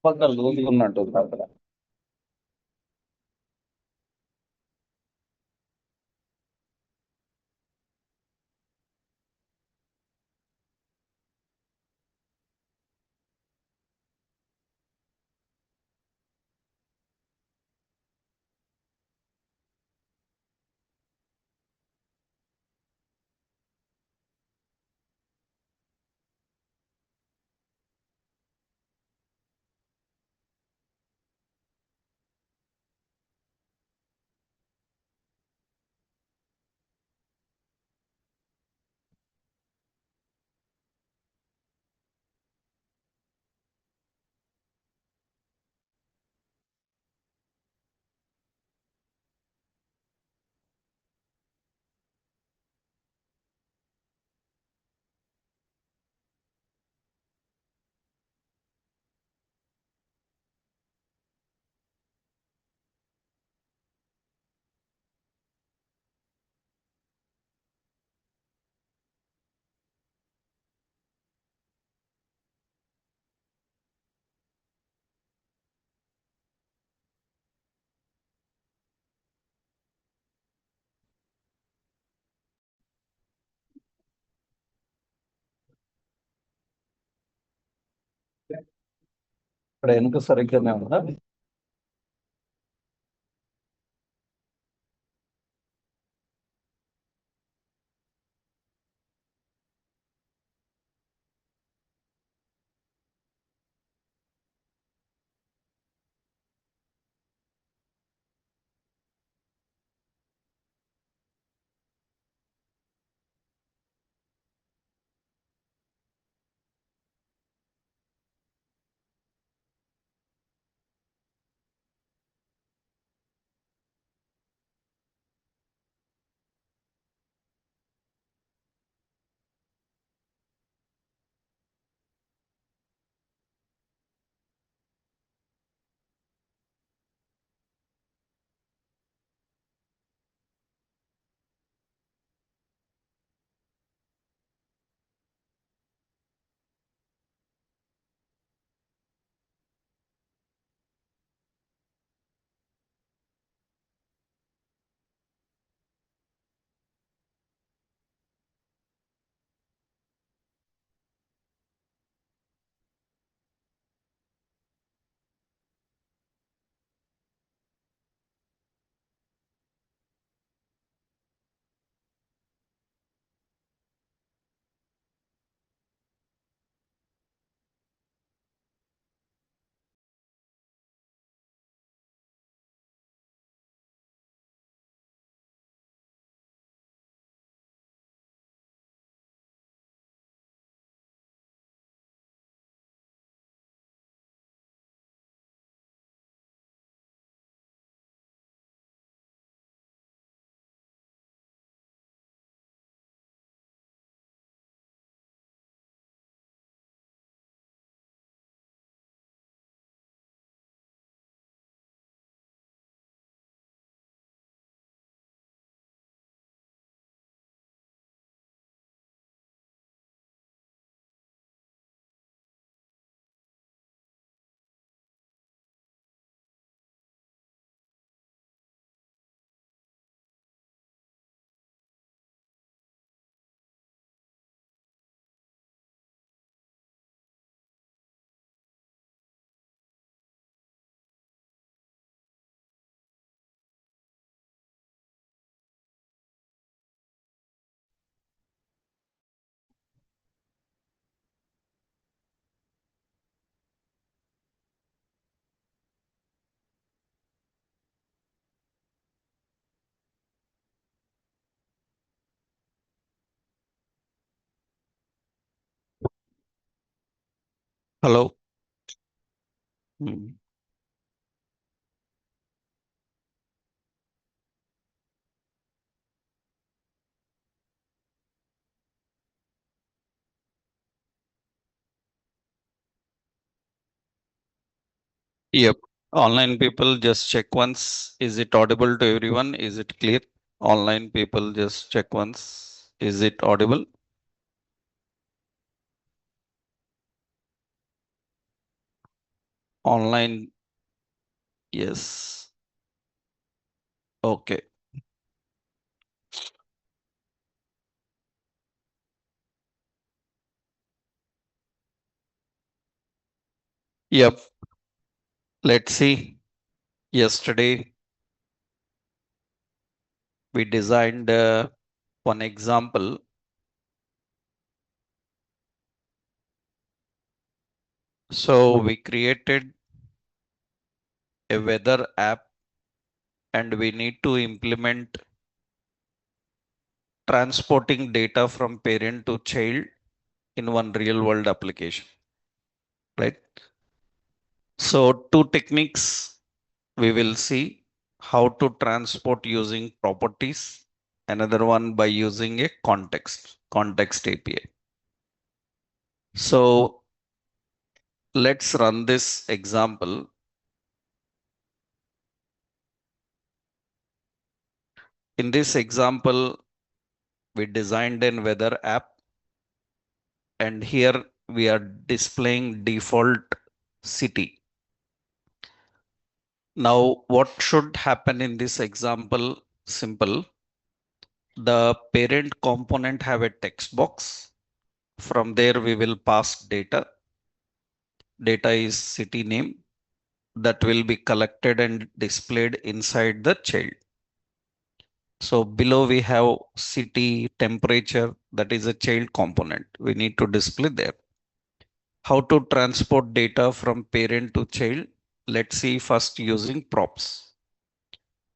పక్కన లూజ్ ఉన్నట్టు అక్కడ. ఇక్కడ వెనుక సరిగ్గానే ఉందా? Hello. Hmm. Yep. Online people just check once. Is it audible to everyone? Is it clear? Online people just check once. Is it audible? Online. Yes. Okay. Yep. Let's see. Yesterday we designed one example. So we created a weather app and we need to implement transporting data from parent to child in one real world application, right? So two techniques we will see: how to transport using properties, another one by using a context API. So let's run this example. In this example, we designed an weather app, and here we are displaying default city. Now, what should happen in this example? Simple. The parent component have a text box. From there, we will pass data. Data is city name that will be collected and displayed inside the child. So below we have city, temperature, that is a child component. We need to display there. How to transport data from parent to child? Let's see first using props.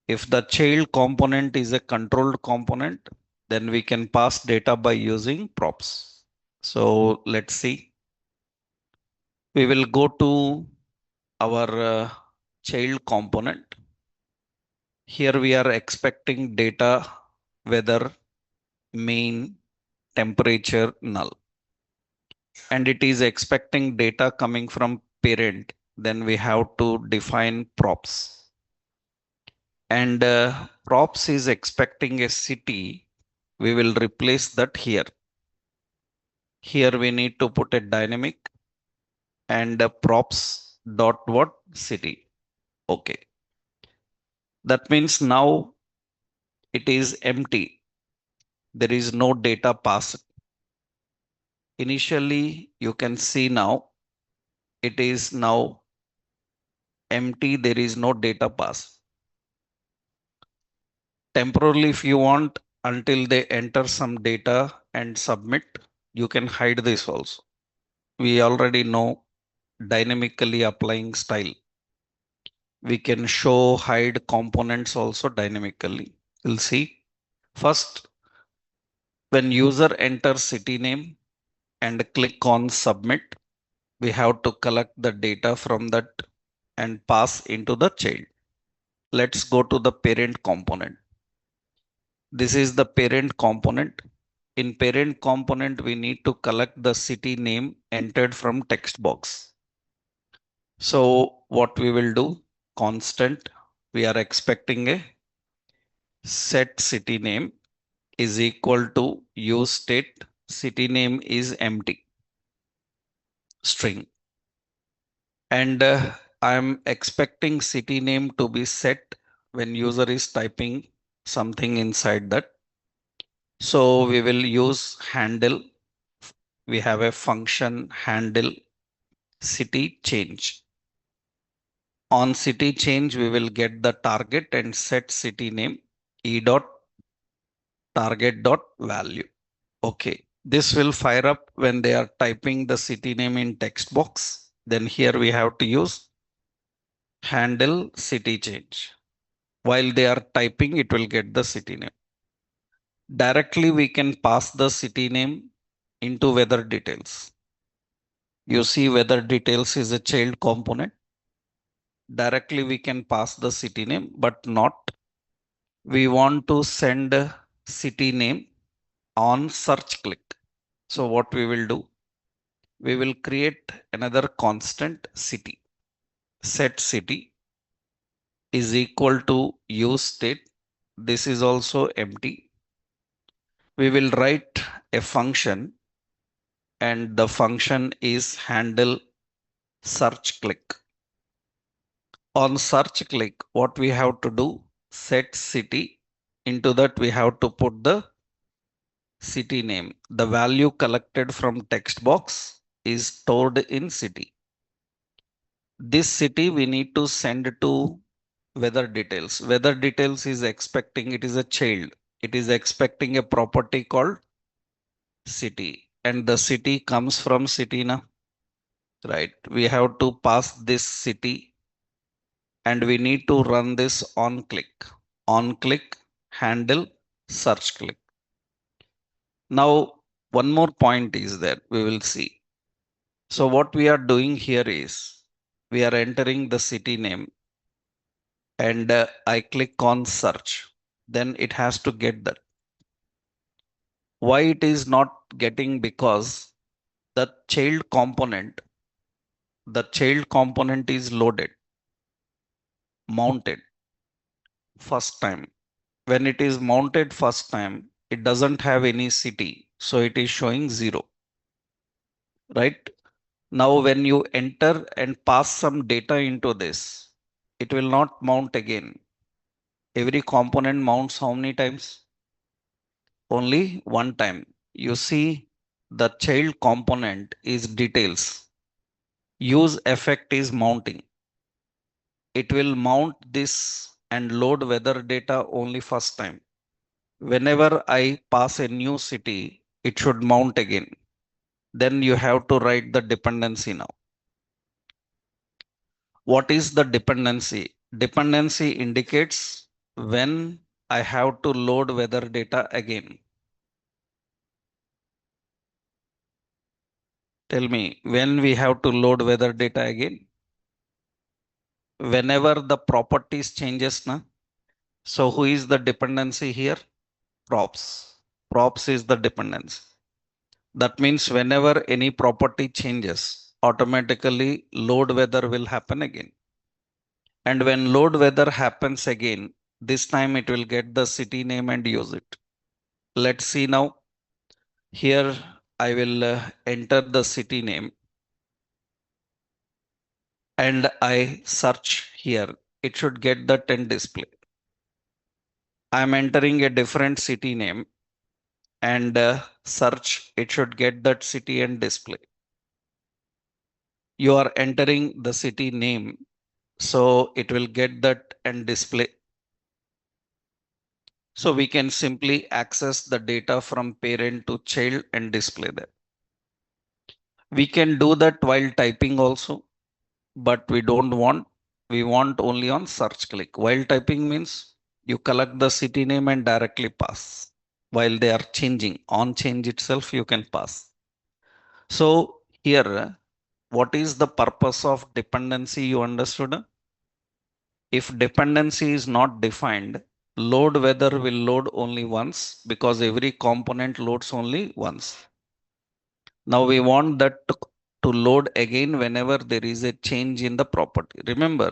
If the child component is a controlled component, then we can pass data by using props. So let's see. We will go to our child component. Here we are expecting data, weather, mean, temperature, null. And it is expecting data coming from parent. Then we have to define props. And props is expecting a city. We will replace that here. Here we need to put a dynamic and props dot what city. Okay. That means now it is empty. There is no data passed. Initially, you can see now it is now empty. There is no data pass. Temporarily, if you want, until they enter some data and submit, you can hide this also. We already know dynamically applying style. We can show hide components also dynamically. We'll see. First, when user enters city name and click on submit, we have to collect the data from that and pass into the child. Let's go to the parent component. This is the parent component. In parent component, we need to collect the city name entered from text box. So what we will do, constant, we are expecting a set city name is equal to use state, city name is empty, string. And I'm expecting city name to be set when user is typing something inside that. So we will use handle. We have a function handle city change. On city change, we will get the target and set city name e dot target dot value. Okay, this will fire up when they are typing the city name in text box. Then here we have to use handle city change. While they are typing, it will get the city name. Directly, we can pass the city name into weather details. You see weather details is a child component. Directly, we can pass the city name, but not. We want to send city name on search click. So what we will do, we will create another constant city. Set city is equal to use state. This is also empty. We will write a function and the function is handle search click. On search click, what we have to do, set city. Into that we have to put the city name. The value collected from text box is stored in city. This city we need to send to weather details. Weather details is expecting, it is a child. It is expecting a property called city, and the city comes from city na, right? We have to pass this city, and we need to run this on click handle search click. Now, one more point is that we will see. So what we are doing here is we are entering the city name, and I click on search. Then it has to get that. Why it is not getting? Because the child component is loaded, mounted first time. When it is mounted first time, it doesn't have any city. So it is showing 0, right? Now, when you enter and pass some data into this, it will not mount again. Every component mounts how many times? Only one time. You see, the child component is details. Use effect is mounting. It will mount this and load weather data only first time. Whenever I pass a new city, it should mount again. Then you have to write the dependency now. What is the dependency? Dependency indicates when I have to load weather data again. Tell me, when we have to load weather data again? Whenever the properties changes na. So who is the dependency here? Props. Props is the dependency. That means whenever any property changes, automatically load weather will happen again. And when load weather happens again, this time it will get the city name and use it. Let's see now. Here I will enter the city name and I search here. It should get the 10 display. I'm entering a different city name and search. It should get that city and display. You are entering the city name, so it will get that and display. So we can simply access the data from parent to child and display that. We can do that while typing also, but we don't want. We want only on search click. While typing means you collect the city name and directly pass. While they are changing, on change itself, you can pass. So here, what is the purpose of dependency? You understood? If dependency is not defined, load weather will load only once because every component loads only once. Now we want that to load again whenever there is a change in the property. Remember,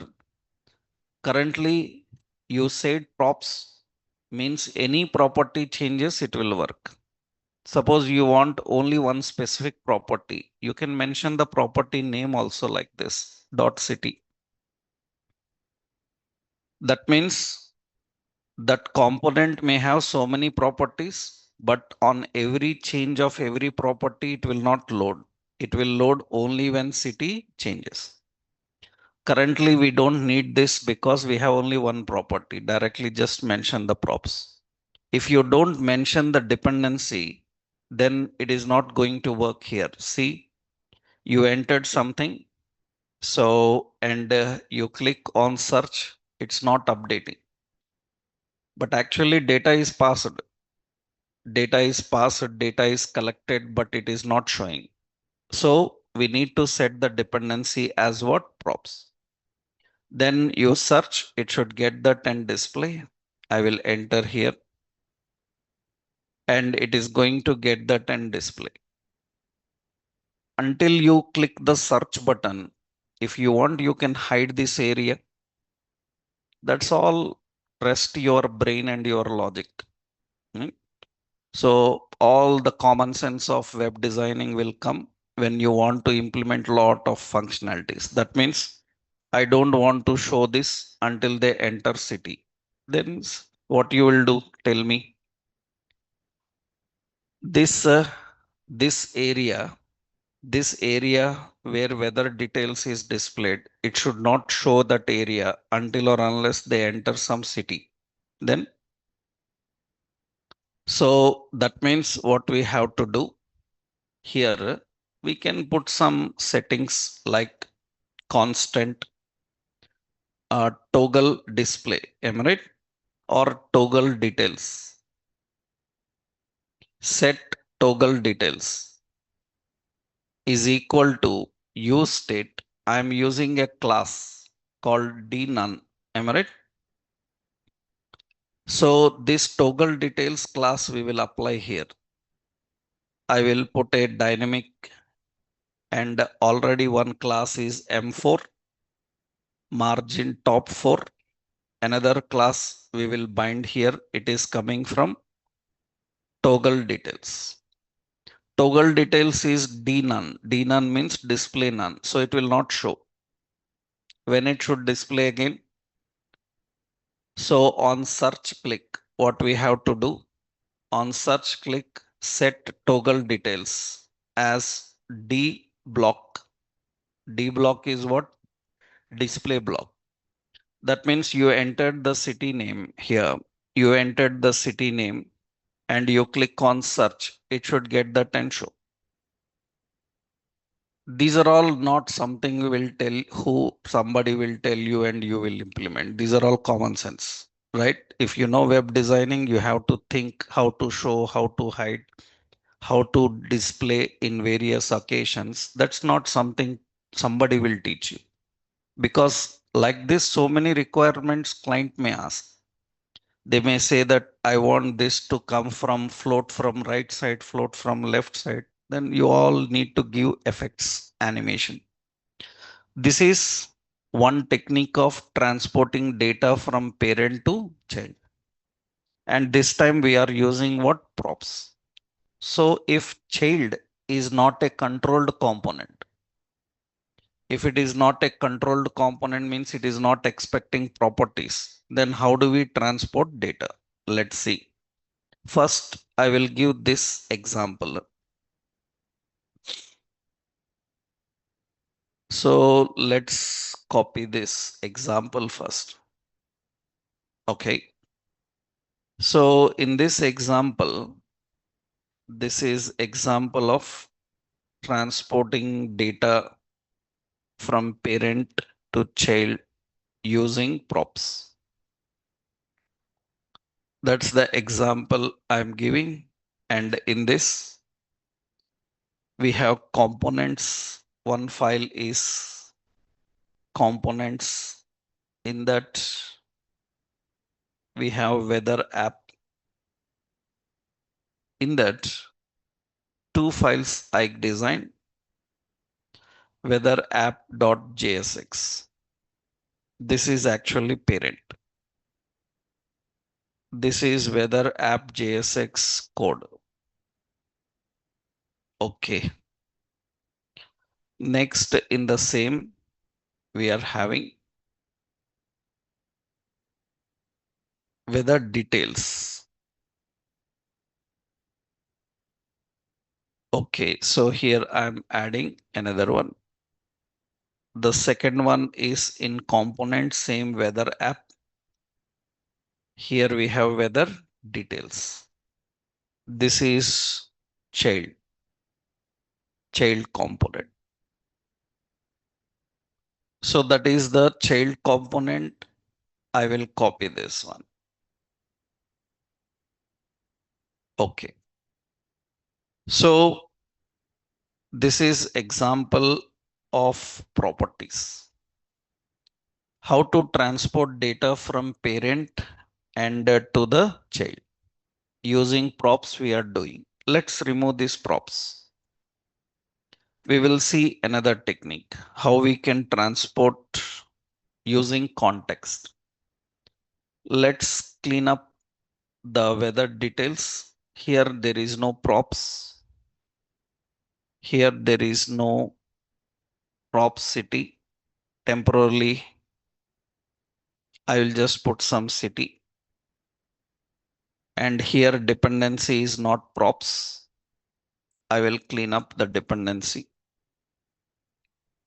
currently you said props means any property changes, it will work. Suppose you want only one specific property, you can mention the property name also like this, dot city. That means that component may have so many properties, but on every change of every property, it will not load. It will load only when city changes. Currently, we don't need this because we have only one property. Directly just mention the props. If you don't mention the dependency, then it is not going to work here. See, you entered something. So, and you click on search, it's not updating. But actually data is passed. Data is passed, data is collected, but it is not showing. So we need to set the dependency as what? Props. Then you search, it should get the 10 display. I will enter here and it is going to get the 10 display. Until you click the search button, if you want, you can hide this area. That's all. Rest your brain and your logic. So all the common sense of web designing will come when you want to implement lot of functionalities. That means I don't want to show this until they enter city. Then what you will do? Tell me. This this area, this area where weather details is displayed, it should not show that area until or unless they enter some city. Then, so that means what we have to do here, we can put some settings like constant toggle display, am I right? Or toggle details. Set toggle details is equal to use state. I'm using a class called dnone. Am I right? So this toggle details class we will apply here. I will put a dynamic, and already one class is M4 margin top 4. Another class we will bind here. It is coming from toggle details. Toggle details is dnone. Dnone means display none. So it will not show. When it should display again. So on search click, what we have to do, on search click, set toggle details as D block. D block is what? Display block. That means you entered the city name here. You entered the city name and you click on search. It should get that and show. These are all not something we will tell who somebody will tell you and you will implement. These are all common sense, right? If you know web designing, you have to think how to show, how to hide, how to display in various occasions. That's not something somebody will teach you, because like this, so many requirements client may ask. They may say that I want this to come from float from right side, float from left side. Then you all need to give effects, animation. This is one technique of transporting data from parent to child. And this time we are using what? Props. So if child is not a controlled component, if it is not a controlled component means it is not expecting properties, then how do we transport data? Let's see. First, I will give this example. So let's copy this example first. Okay. So in this example, this is example of transporting data from parent to child using props. That's the example I'm giving. And in this, we have components. One file is components. In that, we have weather app. In that, two files I designed, weather app.jsx. This is actually parent. This is weather app.jsx code. Okay. Next, in the same, we are having weather details. Okay, so here I'm adding another one. The second one is in component, same weather app. Here we have weather details. This is child component. So that is the child component. I will copy this one. Okay. So this is example of properties. How to transport data from parent and to the child. Using props we are doing. Let's remove these props. We will see another technique, how we can transport using context. Let's clean up the weather details. Here there is no props. Here there is no prop city. temporarily I will just put some city, and here dependency is not props. I will clean up the dependency.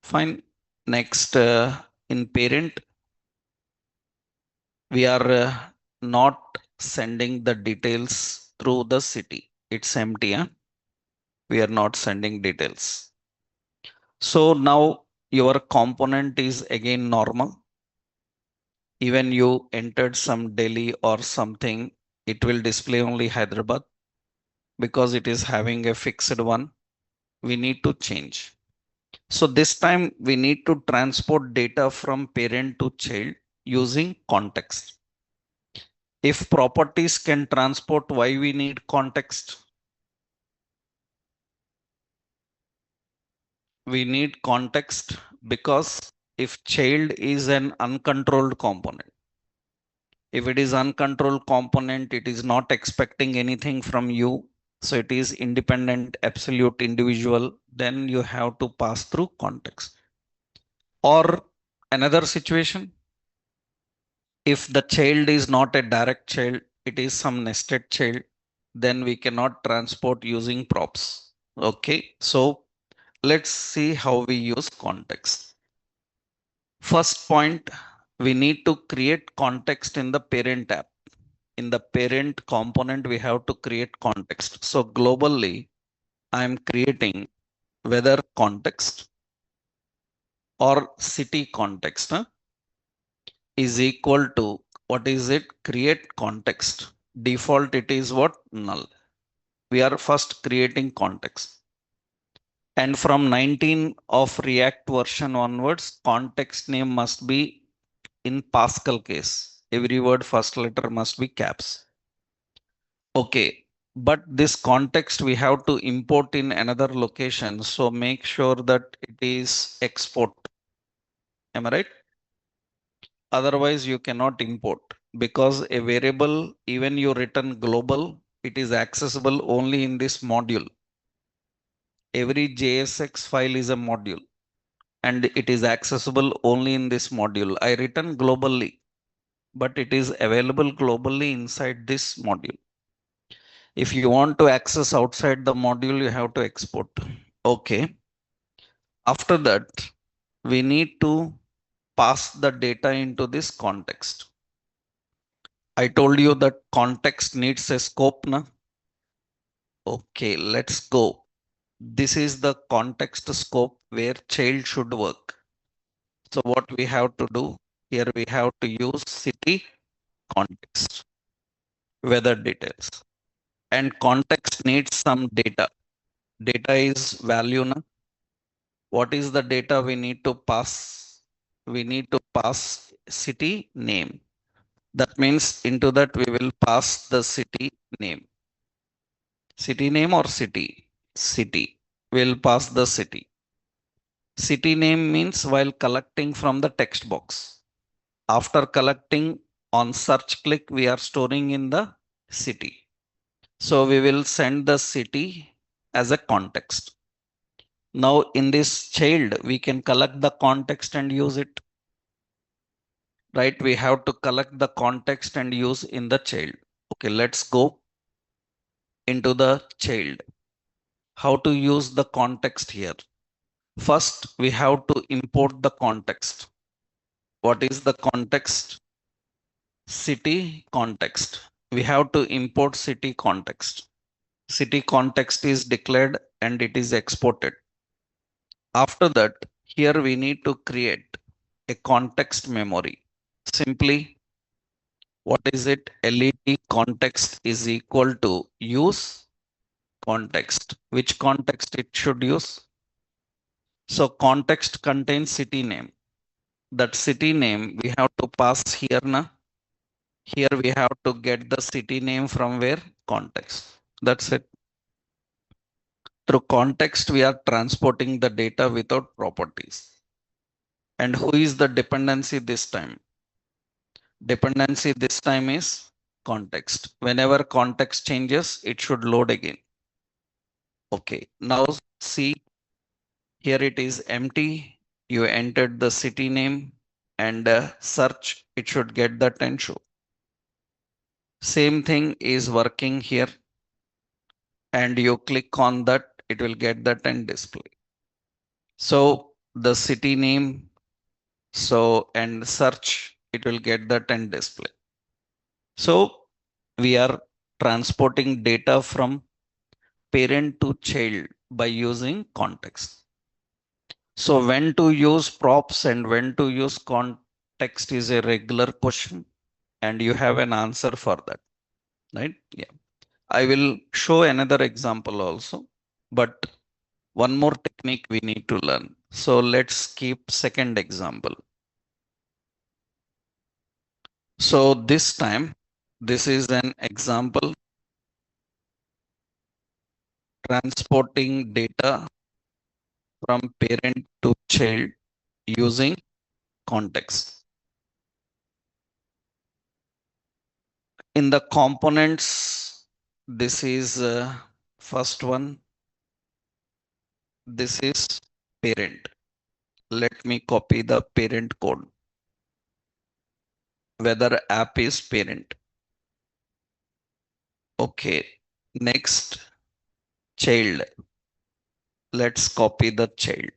Fine. Next, in parent, we are not sending the details through the city. It's empty. Huh? We are not sending details. So now your component is again normal. Even you entered some Delhi or something, it will display only Hyderabad because it is having a fixed one. We need to change. So this time we need to transport data from parent to child using context. If properties can transport, why we need context? We need context because if child is an uncontrolled component, if it is uncontrolled component, it is not expecting anything from you. So it is independent, absolute individual, then you have to pass through context. Or another situation, if the child is not a direct child, it is some nested child, then we cannot transport using props. Okay, so let's see how we use context. First point, we need to create context in the parent app. In the parent component, we have to create context. So globally, I am creating weather context or city context is equal to, what is it? Create context. Default, it is what? Null. We are first creating context. And from 19 of React version onwards, context name must be in Pascal case. Every word first letter must be caps. Okay, but this context we have to import in another location. So make sure that it is export. Am I right? Otherwise you cannot import because a variable, even you written global, it is accessible only in this module. Every JSX file is a module and it is accessible only in this module. I written globally, but it is available globally inside this module. If you want to access outside the module, you have to export. Okay. After that, we need to pass the data into this context. I told you that context needs a scope. Na? Okay, let's go. This is the context scope where child should work. So what we have to do here, we have to use city context, weather details, and context needs some data. Data is value. Na? What is the data we need to pass? We need to pass city name. That means into that we will pass the city name. City name or city? City. We'll pass the city. City name means while collecting from the text box. After collecting on search click, we are storing in the city. So we will send the city as a context. Now in this child, we can collect the context and use it. Right? We have to collect the context and use in the child. Okay, let's go into the child. How to use the context here? First, we have to import the context. What is the context? City context. We have to import city context. City context is declared and it is exported. After that, here we need to create a context memory. Simply, what is it? LED context is equal to use context. Which context it should use? So context contains city name. That city name we have to pass here. Na? Here we have to get the city name from where? Context. That's it. Through context, we are transporting the data without properties. And who is the dependency this time? Dependency this time is context. Whenever context changes, it should load again. Okay, now see here it is empty. You entered the city name and search, it should get the 10 show. Same thing is working here, and you click on that, it will get the 10 display. So the city name, so and search, it will get the 10 display. So we are transporting data from parent to child by using context. So when to use props and when to use context is a regular question, and you have an answer for that, right? Yeah. I will show another example also, but one more technique we need to learn. So let's keep second example. So this time, this is an example transporting data from parent to child using context. In the components, this is first one. This is parent. Let me copy the parent code. Whether app is parent. Okay. Next, child. Let's copy the child.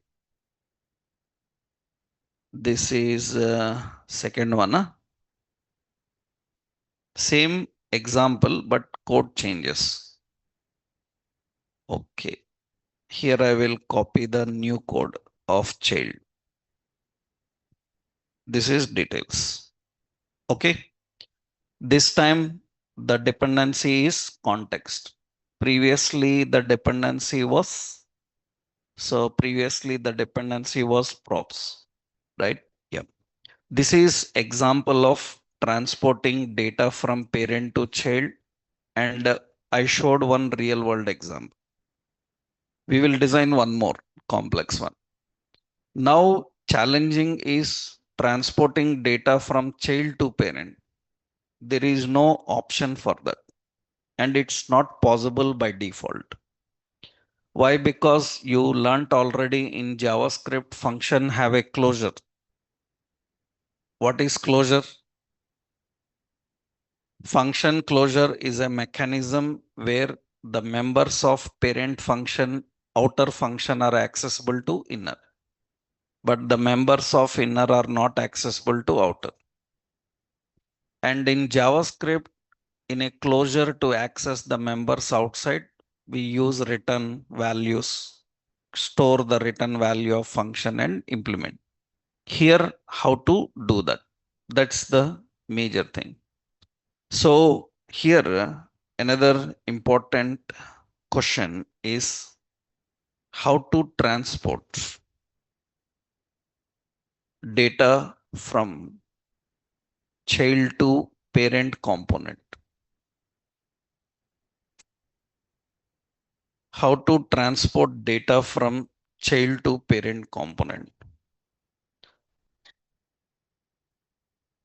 This is second one. Same example, but code changes. Okay. Here I will copy the new code of child. This is details. Okay. This time the dependency is context. Previously the dependency was props, right? Yeah. This is example of transporting data from parent to child, and I showed one real world example. We will design one more complex one. Now challenging is transporting data from child to parent. There is no option for that, and it's not possible by default. Why? Because you learnt already in JavaScript function have a closure. What is closure? Function closure is a mechanism where the members of parent function, outer function are accessible to inner, but the members of inner are not accessible to outer. And in JavaScript, in a closure to access the members outside, we use return values, store the return value of function and implement. Here, how to do that? That's the major thing. So here, another important question is how to transport data from child to parent component. How to transport data from child to parent component.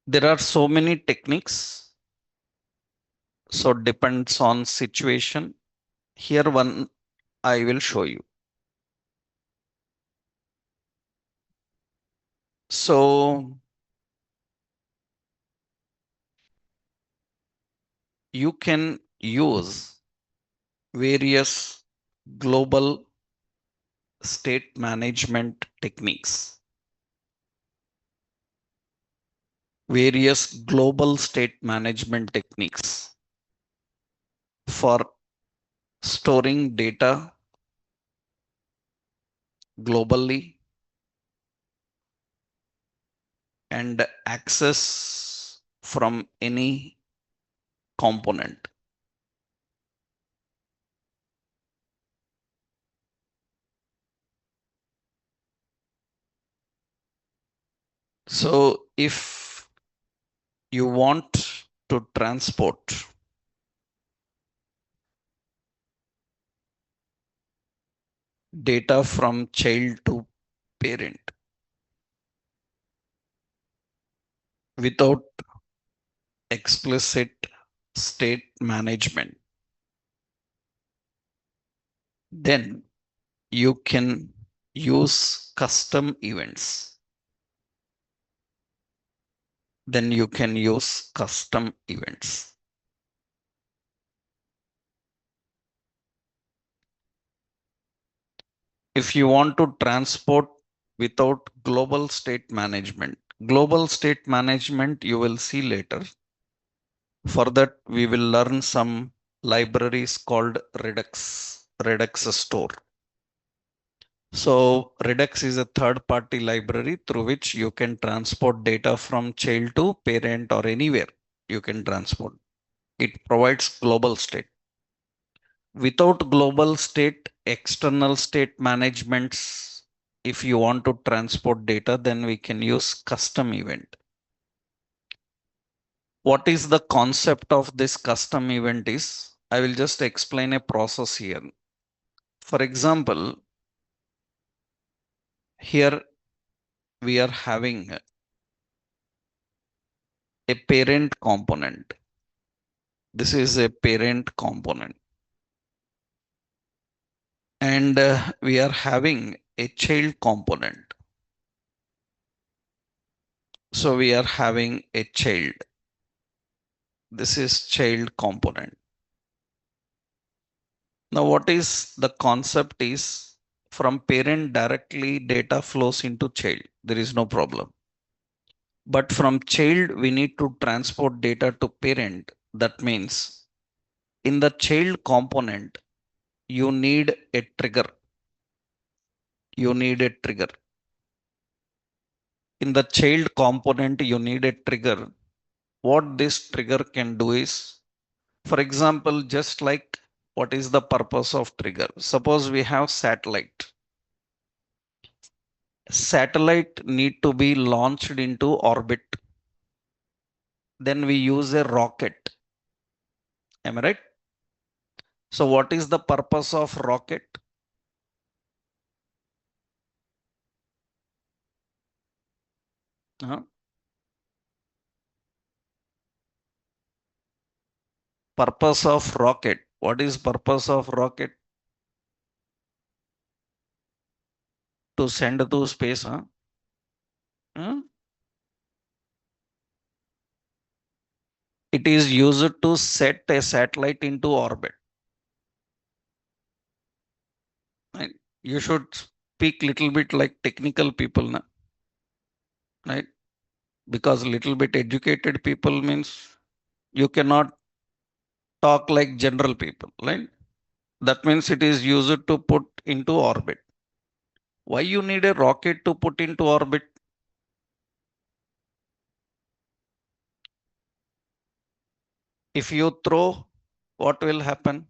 There are so many techniques, so depends on situation. Here one I will show you. So you can use various global state management techniques. Various global state management techniques for storing data globally and access from any component. So if you want to transport data from child to parent without explicit state management, then you can use custom events. Then you can use custom events. If you want to transport without global state management you will see later. For that, we will learn some libraries called Redux store. So Redux is a third party library through which you can transport data from child to parent or anywhere you can transport. It provides global state. Without global state, external state managements, if you want to transport data, then we can use custom event. What is the concept of this custom event is, I will just explain a process here. For example, here we are having a parent component. This is a parent component. And we are having a child component. So we are having a child. This is child component. Now what is the concept is, from parent directly data flows into child. There is no problem. But from child, we need to transport data to parent. That means in the child component, you need a trigger. You need a trigger. In the child component, you need a trigger. What this trigger can do is, for example, just like what is the purpose of trigger? Suppose we have satellite. Satellite need to be launched into orbit. Then we use a rocket. Am I right? So what is the purpose of rocket? Purpose of rocket. What is purpose of rocket? To send to space, huh? It is used to set a satellite into orbit. Right? You should speak little bit like technical people, na? Right? Because little bit educated people means you cannot talk like general people, right? That means it is used to put into orbit. Why you need a rocket to put into orbit? If you throw, what will happen?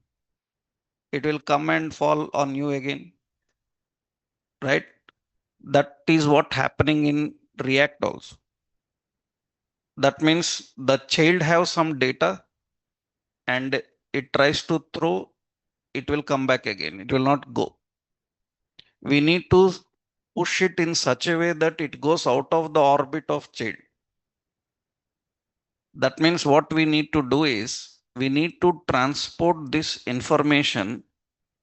It will come and fall on you again, right? That is what happening in React also. That means the child have some data and it tries to throw, it will come back again. It will not go. We need to push it in such a way that it goes out of the orbit of child. That means what we need to do is, we need to transport this information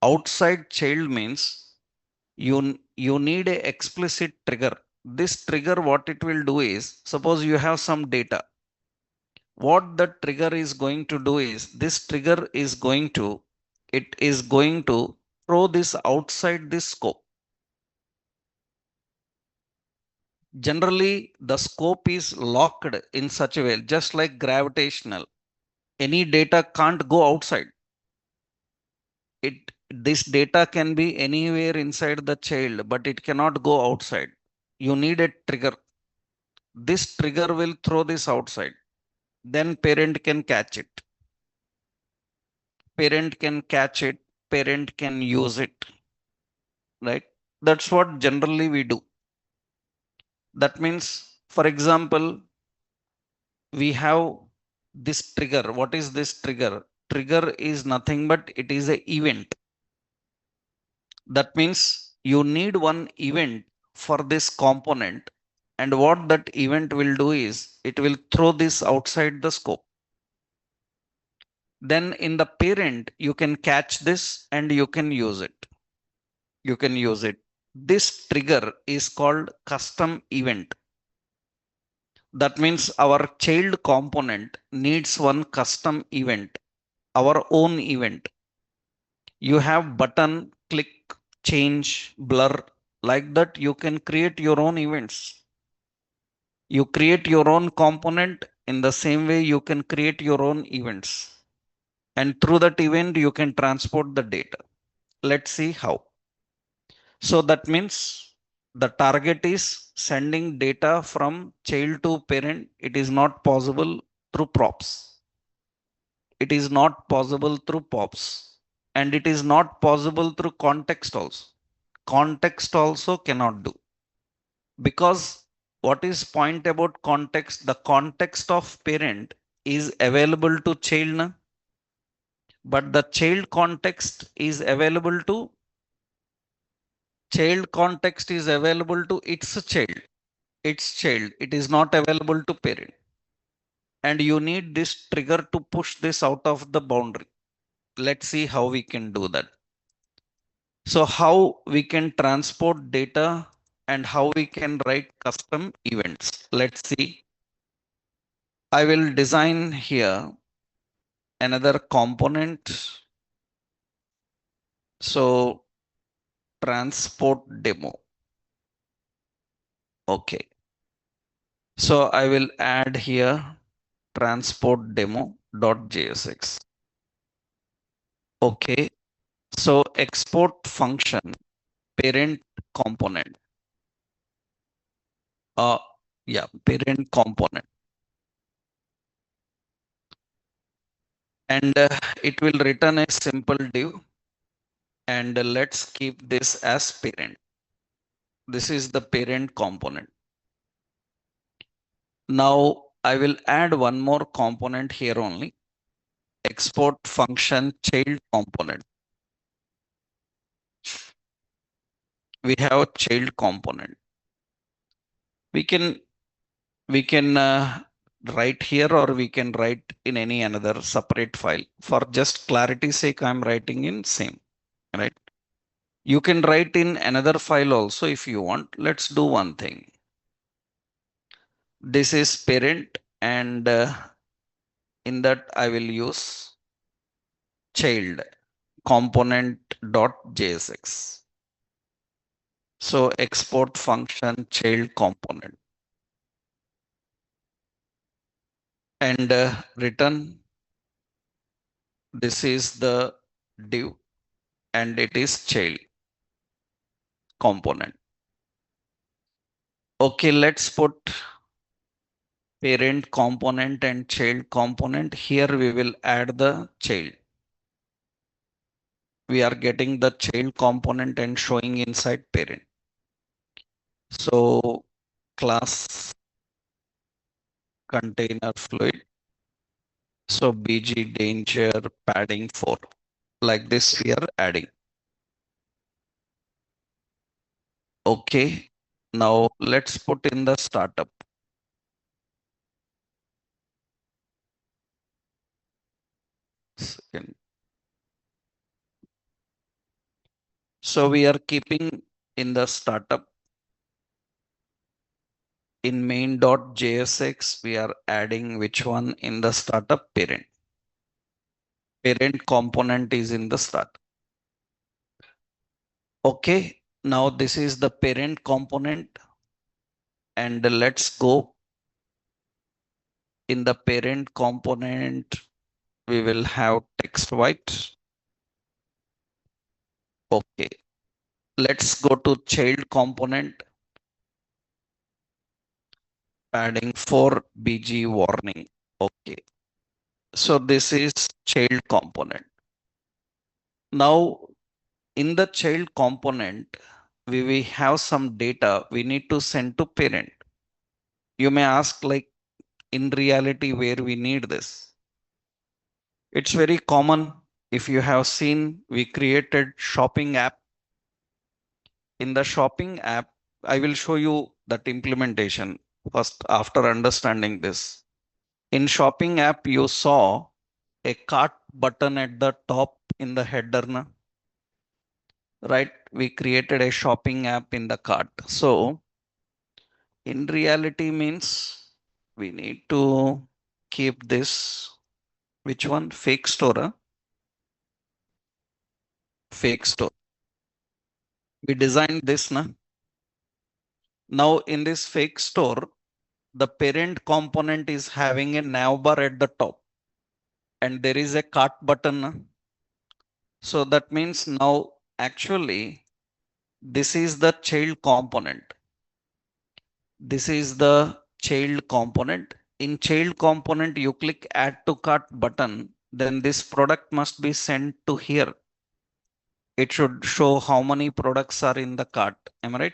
outside child. Means you need a explicit trigger. This trigger, what it will do is, suppose you have some data. What the trigger is going to do is, this trigger is going to, it is going to throw this outside this scope. Generally, the scope is locked in such a way, just like gravitational. Any data can't go outside. This data can be anywhere inside the child, but it cannot go outside. You need a trigger. This trigger will throw this outside. Then parent can catch it. Parent can catch it. Parent can use it. Right? That's what generally we do. That means, for example, we have this trigger. What is this trigger? Trigger is nothing but it is an event. That means you need one event for this component. And what that event will do is, it will throw this outside the scope. Then in the parent, you can catch this and you can use it. You can use it. This trigger is called custom event. That means our child component needs one custom event, our own event. You have button, click, change, blur, like that. You can create your own events. You create your own component in the same way you can create your own events. And through that event, you can transport the data. Let's see how. So that means the target is sending data from child to parent. It is not possible through props. It is not possible through pops. And it is not possible through context also. Context also cannot do. Because what is point about context? The context of parent is available to child, but the child context is available to its child. It is not available to parent. And you need this trigger to push this out of the boundary. Let's see how we can do that. So how we can transport data and how we can write custom events. Let's see. I will design here another component. So transport demo. Okay. So I will add here transport demo.jsx. Okay. So export function parent component. Parent component. And it will return a simple div. And let's keep this as parent. This is the parent component. Now I will add one more component here only. Export function child component. We have a child component. We can write here or we can write in any another separate file. For just clarity's sake, I'm writing in same, right? You can write in another file also if you want. Let's do one thing. This is parent and in that I will use child component.jsx. So export function child component and return. This is the div and it is child component. Okay, let's put parent component and child component. Here we will add the child. We are getting the child component and showing inside parent. So class container fluid. So BG danger padding 4. Like this we are adding. Okay. Now let's put in the startup. Second. So we are keeping in the startup. In main.jsx, we are adding which one in the startup parent. Parent component is in the start. Okay, now this is the parent component and let's go in the parent component. We will have text white. Okay, let's go to child component. Padding 4 BG warning. Okay, so this is child component. Now in the child component, we have some data we need to send to parent. You may ask, like, in reality where we need this. It's very common. If you have seen, we created shopping app. In the shopping app, I will show you that implementation first after understanding this. In shopping app, you saw a cart button at the top in the header. Na? right? We created a shopping app in the cart. So in reality means we need to keep this, which one? Fake store, huh? Fake store. We designed this, na? Now in this fake store, the parent component is having a navbar at the top and there is a cart button, na? So that means now actually this is the child component. This is the child component. In child component, you click add to cart button, then this product must be sent to here. It should show how many products are in the cart. Am I right?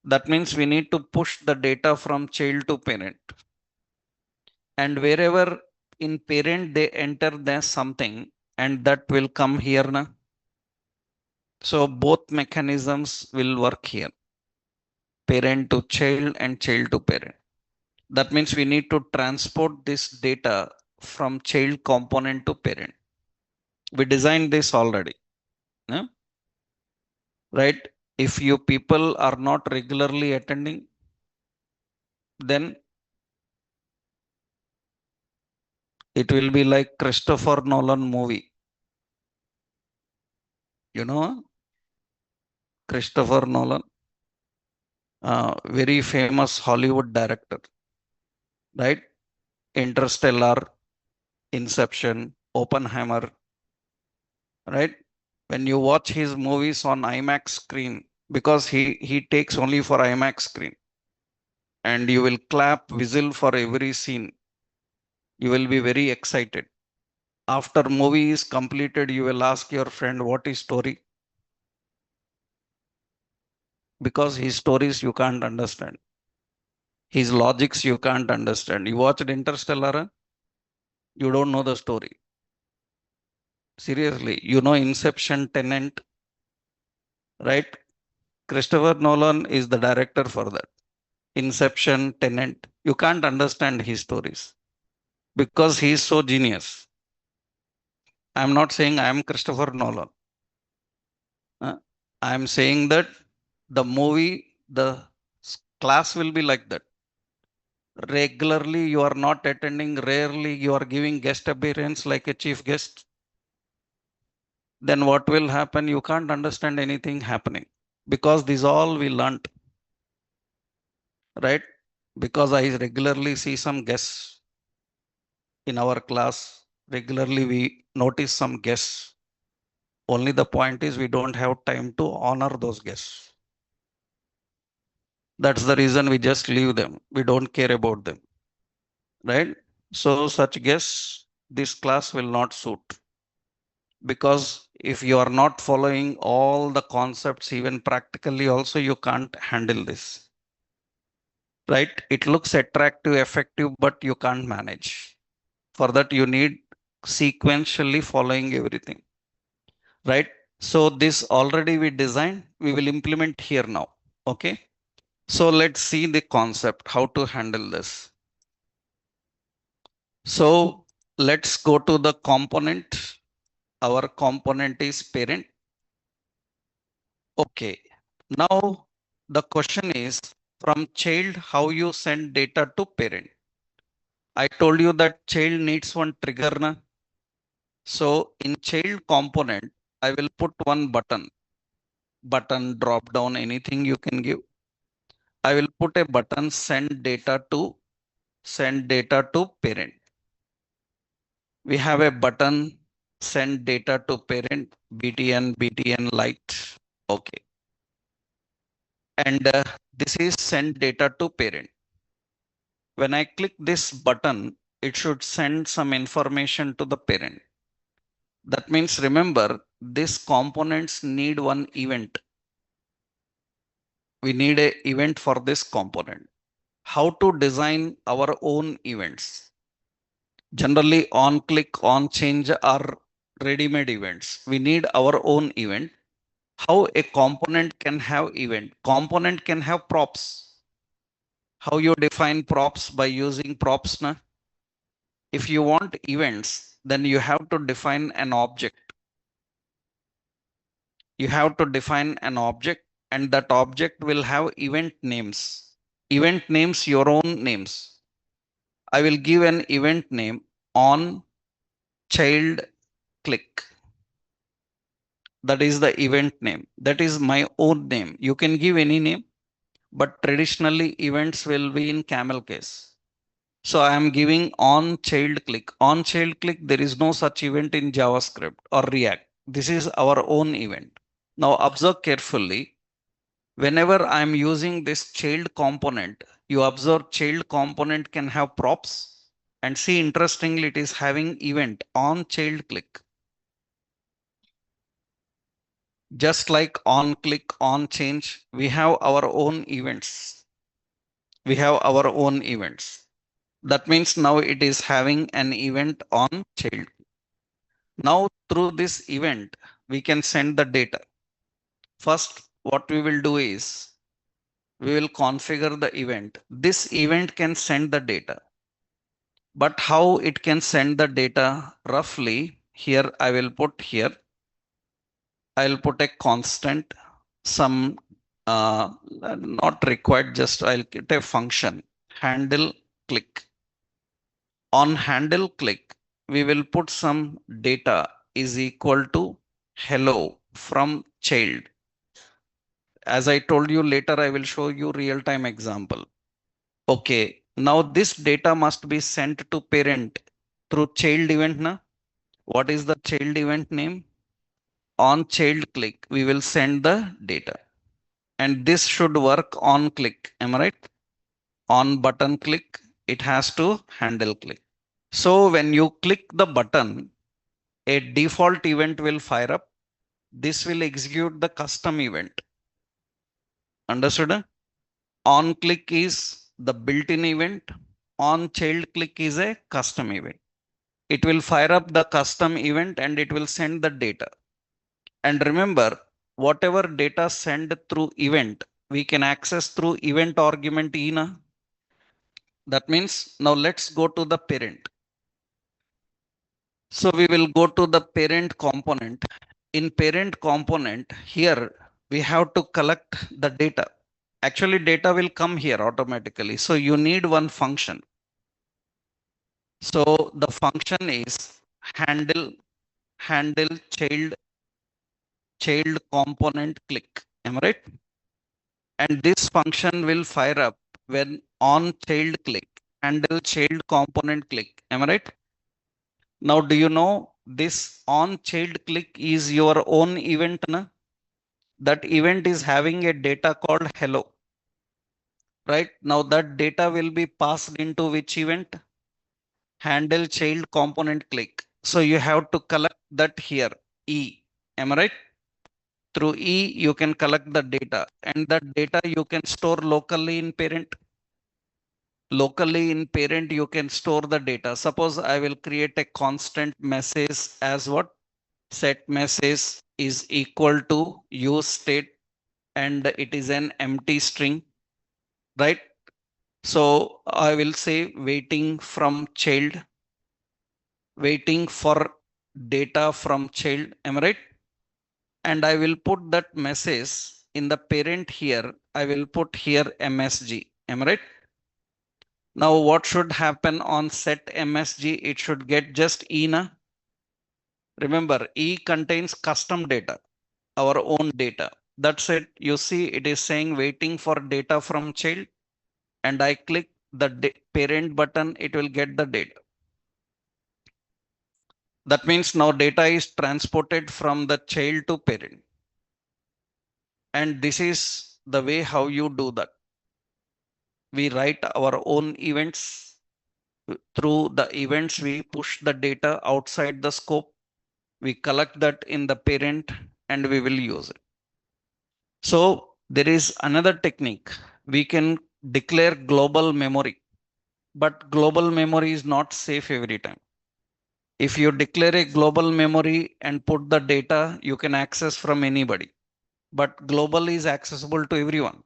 That means we need to push the data from child to parent. And wherever in parent they enter the something and that will come here now. So both mechanisms will work here. Parent to child and child to parent. That means we need to transport this data from child component to parent. We designed this already, yeah? Right? If you people are not regularly attending, then it will be like Christopher Nolan movie. You know, Christopher Nolan, very famous Hollywood director, right? Interstellar, Inception, Oppenheimer, right? When you watch his movies on IMAX screen, because he takes only for IMAX screen, and you will clap, whistle for every scene. You will be very excited. After movie is completed, you will ask your friend what is story, because his stories you can't understand. His logics you can't understand. You watched Interstellar, you don't know the story. Seriously, you know Inception, Tenant, right? Christopher Nolan is the director for that. Inception, Tenant. You can't understand his stories because he is so genius. I'm not saying I am Christopher Nolan. I'm saying that the movie, the class will be like that. Regularly, you are not attending, rarely, you are giving guest appearance like a chief guest. Then what will happen? You can't understand anything happening because this all we learnt, right? Because I regularly see some guests in our class, regularly we notice some guests. Only the point is we don't have time to honor those guests. That's the reason we just leave them. We don't care about them, right? So such guests, this class will not suit, because if you are not following all the concepts, even practically also, you can't handle this, right? It looks attractive, effective, but you can't manage. For that, you need sequentially following everything, right? So this already we designed, we will implement here now. Okay. So let's see the concept, how to handle this. So let's go to the component. Our component is parent. Okay. Now the question is, from child, how you send data to parent. I told you that child needs one trigger. Na? So in child component, I will put one button, drop down, anything you can give. I will put a button, send data to parent. We have a button, send data to parent, BTN light. Okay. And this is send data to parent. When I click this button, it should send some information to the parent. That means, remember, these components need one event. We need an event for this component. How to design our own events? Generally, on click, on change are ready-made events. We need our own event. How a component can have event? Component can have props. How you define props? By using props. Na? If you want events, then you have to define an object. You have to define an object, and that object will have event names. Event names, your own names. I will give an event name on child click. That is the event name. That is my own name. You can give any name, but traditionally events will be in camel case. So I am giving on child click. On child click, there is no such event in JavaScript or React. This is our own event. Now observe carefully. Whenever I am using this child component, you observe child component can have props, and see, interestingly, it is having event on child click. Just like on click, on change, we have our own events. We have our own events. That means now it is having an event on child. Now through this event, we can send the data. First, what we will do is we will configure the event. This event can send the data, but how it can send the data roughly, here I will put here, I'll put a constant, some not required, just I'll get a function handle click. On handle click, we will put some data is equal to hello from child. As I told you later, I will show you real-time example. Okay, now this data must be sent to parent through child event. Na? What is the child event name? On child click, we will send the data. And this should work on click. Am I right? On button click, it has to handle click. So when you click the button, a default event will fire up. This will execute the custom event. Understood? On click is the built-in event. On child click is a custom event. It will fire up the custom event and it will send the data. And remember, whatever data sent through event, we can access through event argument ENA. That means now let's go to the parent. So we will go to the parent component. In parent component, here we have to collect the data. Actually, data will come here automatically. So you need one function. So the function is handle child component click. Am I right? And this function will fire up when on child click, handle child component click. Am I right? Now, do you know this on child click is your own event? Na? That event is having a data called hello. Right? Now that data will be passed into which event? Handle child component click. So you have to collect that here, E. Am I right? Through E, you can collect the data, and that data you can store locally in parent. Locally in parent, you can store the data. Suppose I will create a constant message as what? Set message is equal to use state, and it is an empty string, right? So I will say waiting from child, waiting for data from child. Am I right? And I will put that message in the parent here. I will put here MSG. Am I right? Now what should happen on set MSG? It should get just E na. Remember, E contains custom data, our own data. That's it. You see, it is saying waiting for data from child, and I click the parent button, it will get the data. That means now data is transported from the child to parent. And this is the way how you do that. We write our own events. Through the events, we push the data outside the scope. We collect that in the parent and we will use it. So there is another technique. We can declare global memory, but global memory is not safe every time. If you declare a global memory and put the data, you can access from anybody, but global is accessible to everyone.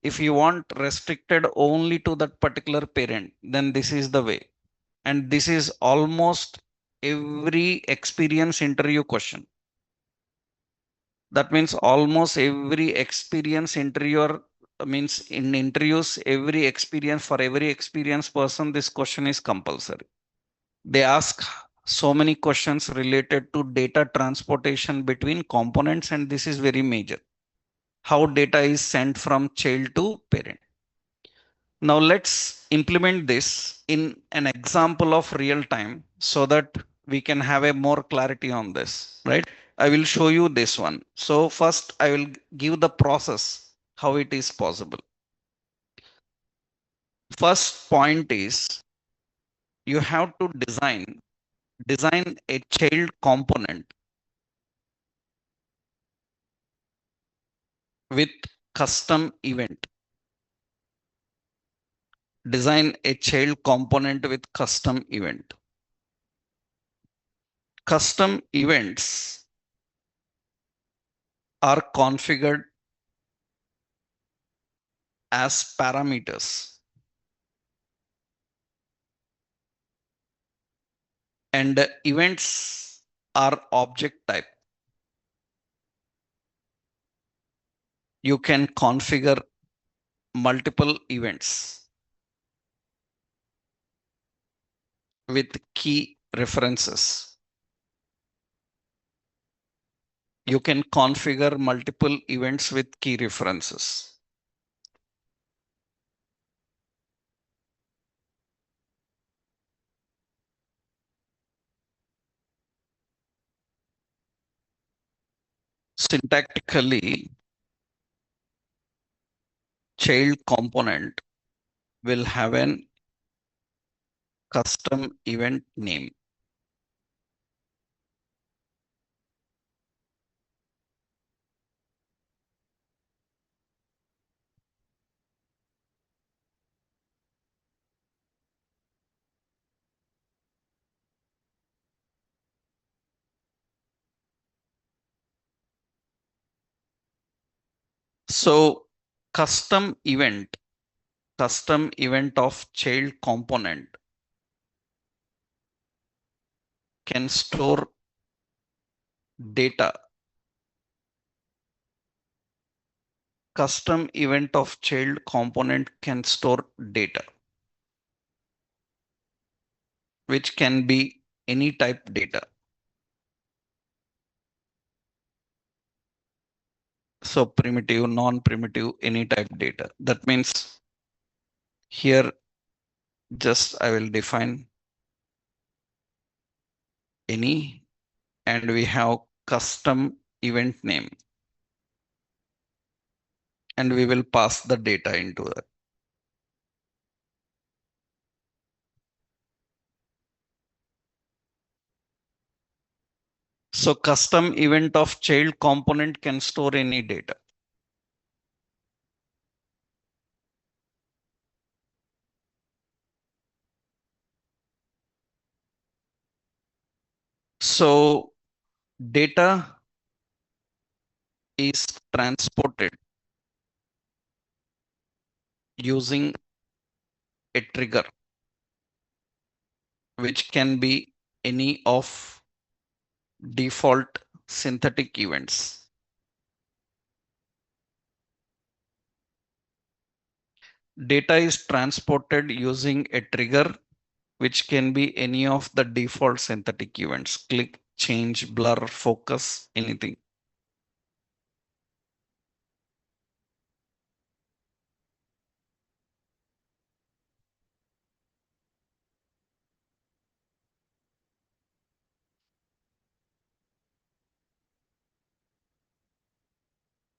If you want restricted only to that particular parent, then this is the way. And this is almost every experience interview question. That means almost every experience interviewer means in interviews, every experience for every experienced person, this question is compulsory. They ask so many questions related to data transportation between components, and this is very major. How data is sent from child to parent. Now let's implement this in an example of real time so that we can have a more clarity on this, right? I will show you this one. So first I will give the process, how it is possible. First point is you have to design a child component with custom event. Design a child component with custom event. Custom events are configured as parameters, and events are object type. You can configure multiple events with key references. You can configure multiple events with key references. Syntactically, child component will have an custom event name. So custom event of child component can store data. Custom event of child component can store data, which can be any type data. So primitive, non-primitive, any type data. That means here just I will define any, and we have custom event name, and we will pass the data into that. So custom event of child component can store any data. So data is transported using a trigger, which can be any of default synthetic events. Data is transported using a trigger, which can be any of the default synthetic events. Click, change, blur, focus, anything.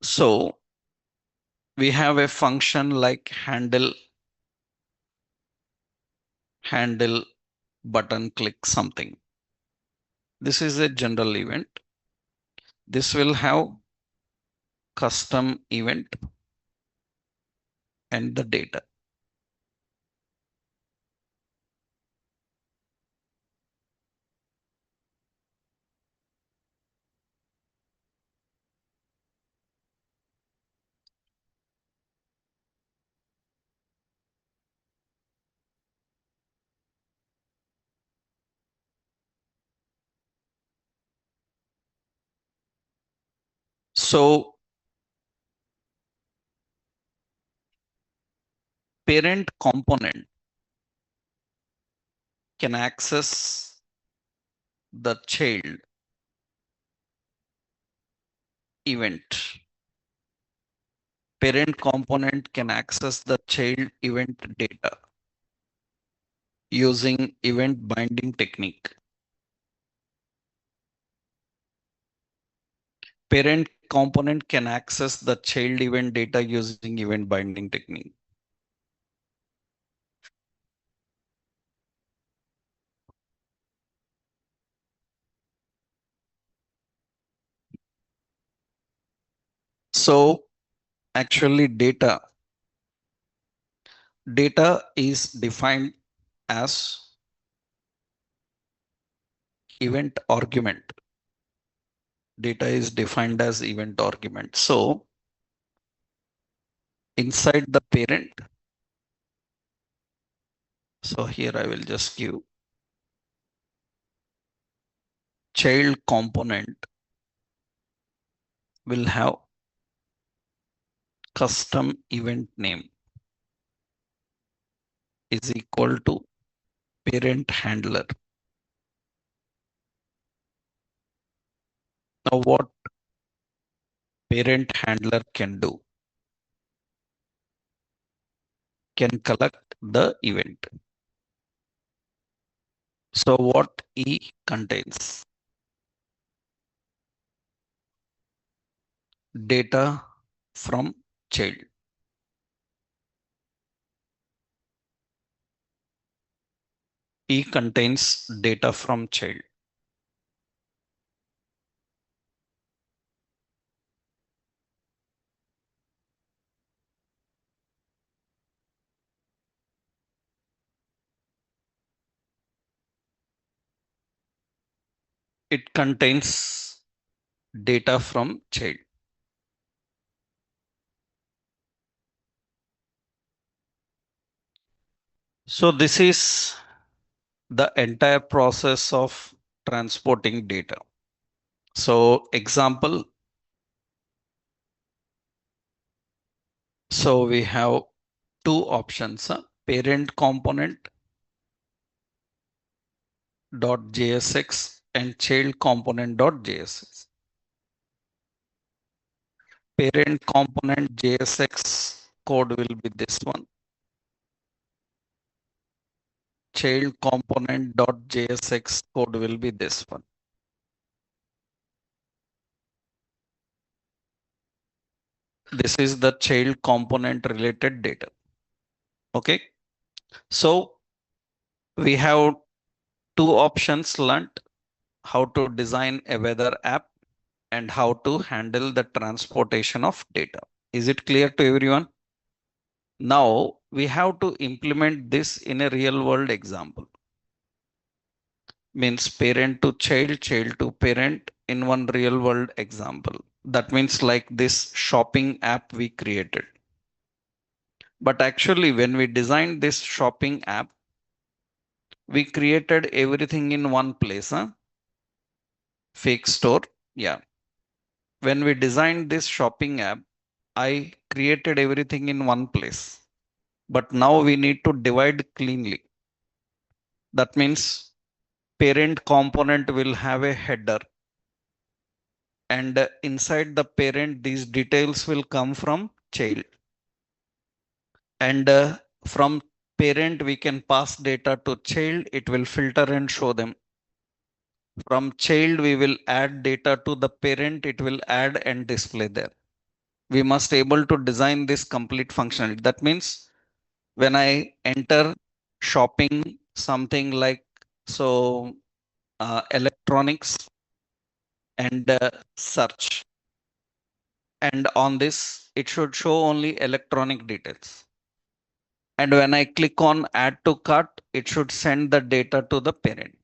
So we have a function like handle button click something. This is a general event. This will have custom event and the data. So parent component can access the child event. Parent component can access the child event data using event binding technique. Parent component can access the child event data using event binding technique. So actually data is defined as event argument. Data is defined as event argument. So inside the parent, so here I will just give child component will have custom event name is equal to parent handler. Now what parent handler can do? Can collect the event. So what E contains? Data from child. E contains data from child. It contains data from child. So this is the entire process of transporting data. So example, so we have two options, parent component dot JSX and child component dot JSX. Parent component JSX code will be this one. Child component dot JSX code will be this one. This is the child component related data. Okay. So we have two options learnt: how to design a weather app and how to handle the transportation of data. Is it clear to everyone? Now we have to implement this in a real world example. Means parent to child, child to parent in one real world example. That means like this shopping app we created. But actually when we designed this shopping app, we created everything in one place, fake store. Yeah. When we designed this shopping app, I created everything in one place. But now we need to divide cleanly. That means parent component will have a header. And inside the parent, these details will come from child. And from parent, we can pass data to child. It will filter and show them. From child, we will add data to the parent. It will add and display there. We must able to design this complete functionality. That means when I enter shopping something like electronics and search, and on this it should show only electronic details. And when I click on add to cart, it should send the data to the parent.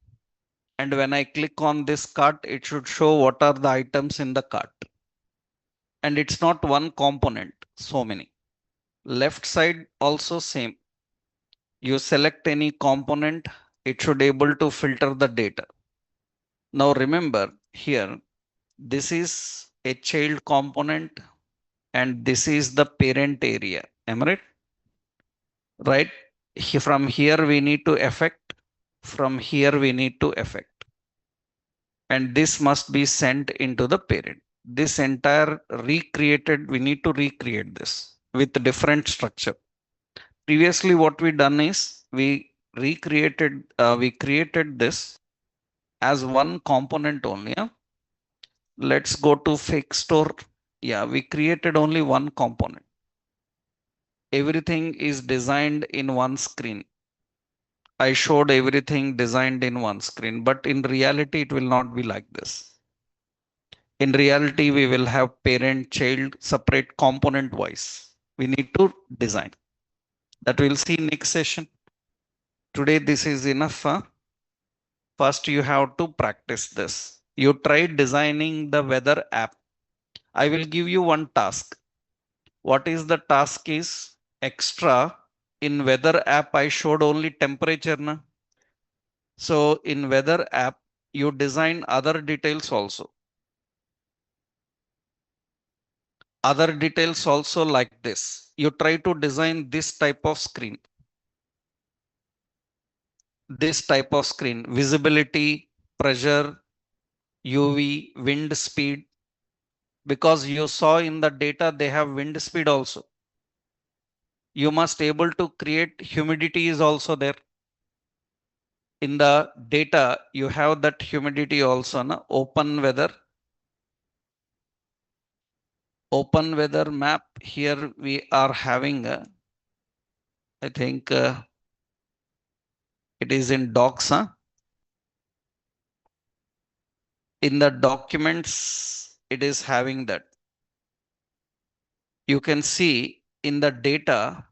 And when I click on this cart, it should show what are the items in the cart. And it's not one component, so many. Left side also same. You select any component, it should able to filter the data. Now remember here, this is a child component, and this is the parent area. Am I right? Right? From here we need to affect, from here we need to affect, and this must be sent into the parent. This entire recreated, we need to recreate this with different structure. Previously, what we done is we created this as one component only. Yeah? Let's go to fix store. Yeah, we created only one component. Everything is designed in one screen. I showed everything designed in one screen, but in reality, it will not be like this. In reality, we will have parent, child, separate component wise. We need to design. That we'll see next session. Today, this is enough. First, you have to practice this. You try designing the weather app. I will give you one task. What is the task is extra. In weather app, I showed only temperature. Na? So in weather app, you design other details also. Other details also like this. You try to design this type of screen. This type of screen, visibility, pressure, UV, wind speed, because you saw in the data, they have wind speed also. You must able to create humidity is also there. In the data, you have that humidity also, na? Open weather map. Here we are having, I think it is in docs. Huh? In the documents, it is having that. You can see in the data,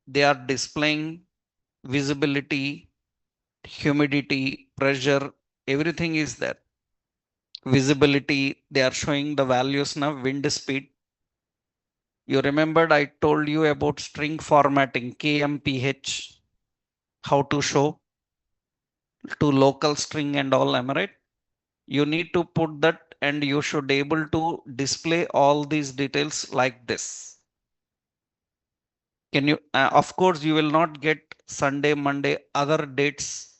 they are displaying visibility, humidity, pressure, everything is there. Visibility, they are showing the values now, wind speed. You remembered I told you about string formatting, KMPH, how to show to local string and all, am I right? You need to put that and you should able to display all these details like this. Can you, of course, you will not get Sunday, Monday, other dates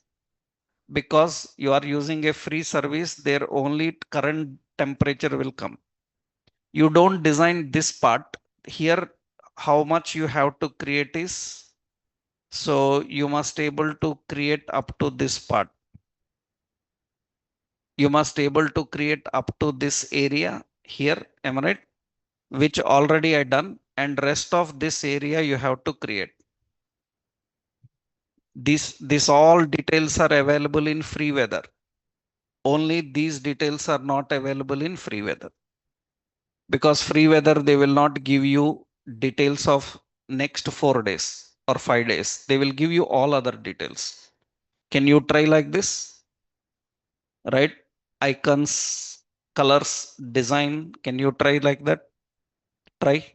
because you are using a free service. There only current temperature will come. You don't design this part here. How much you have to create is, so you must able to create up to this part. You must able to create up to this area here. Am I right? Which already I done, and rest of this area you have to create. This all details are available in free weather. Only these details are not available in free weather. Because free weather, they will not give you details of next 4 days or 5 days. They will give you all other details. Can you try like this? Right? Icons, colors, design. Can you try like that? Try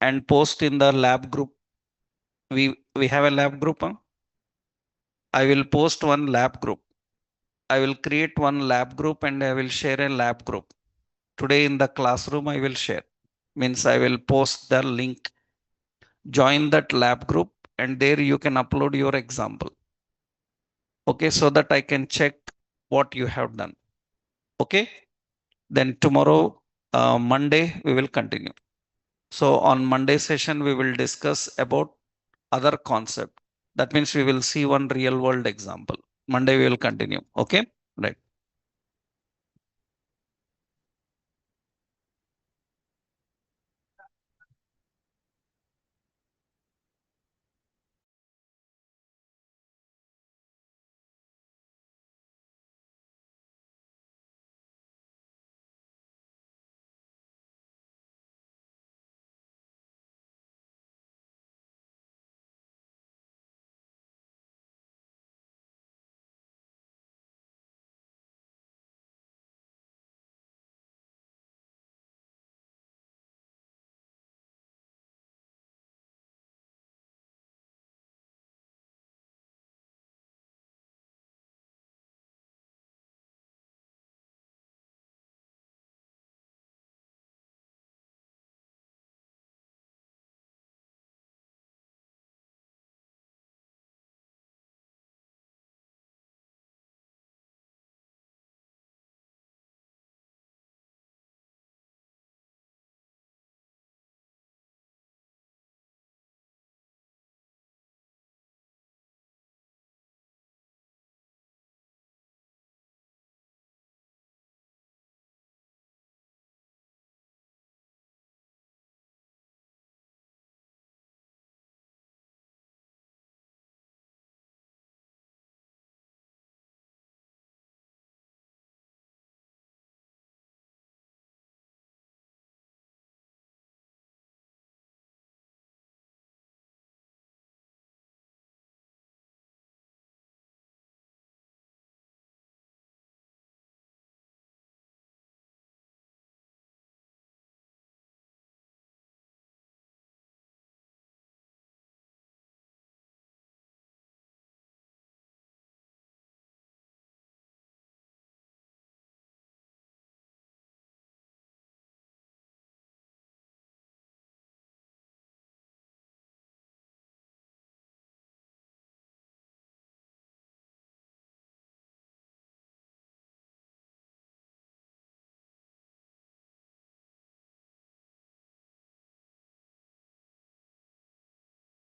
and post in the lab group. We have a lab group. Huh? I will post one lab group. I will create one lab group and I will share a lab group. Today in the classroom, I will share. Means I will post the link. Join that lab group and there you can upload your example. Okay, so that I can check what you have done. Okay, then tomorrow, Monday, we will continue. So on Monday session, we will discuss about other concept. That means we will see one real world example. Monday, we will continue. Okay, right.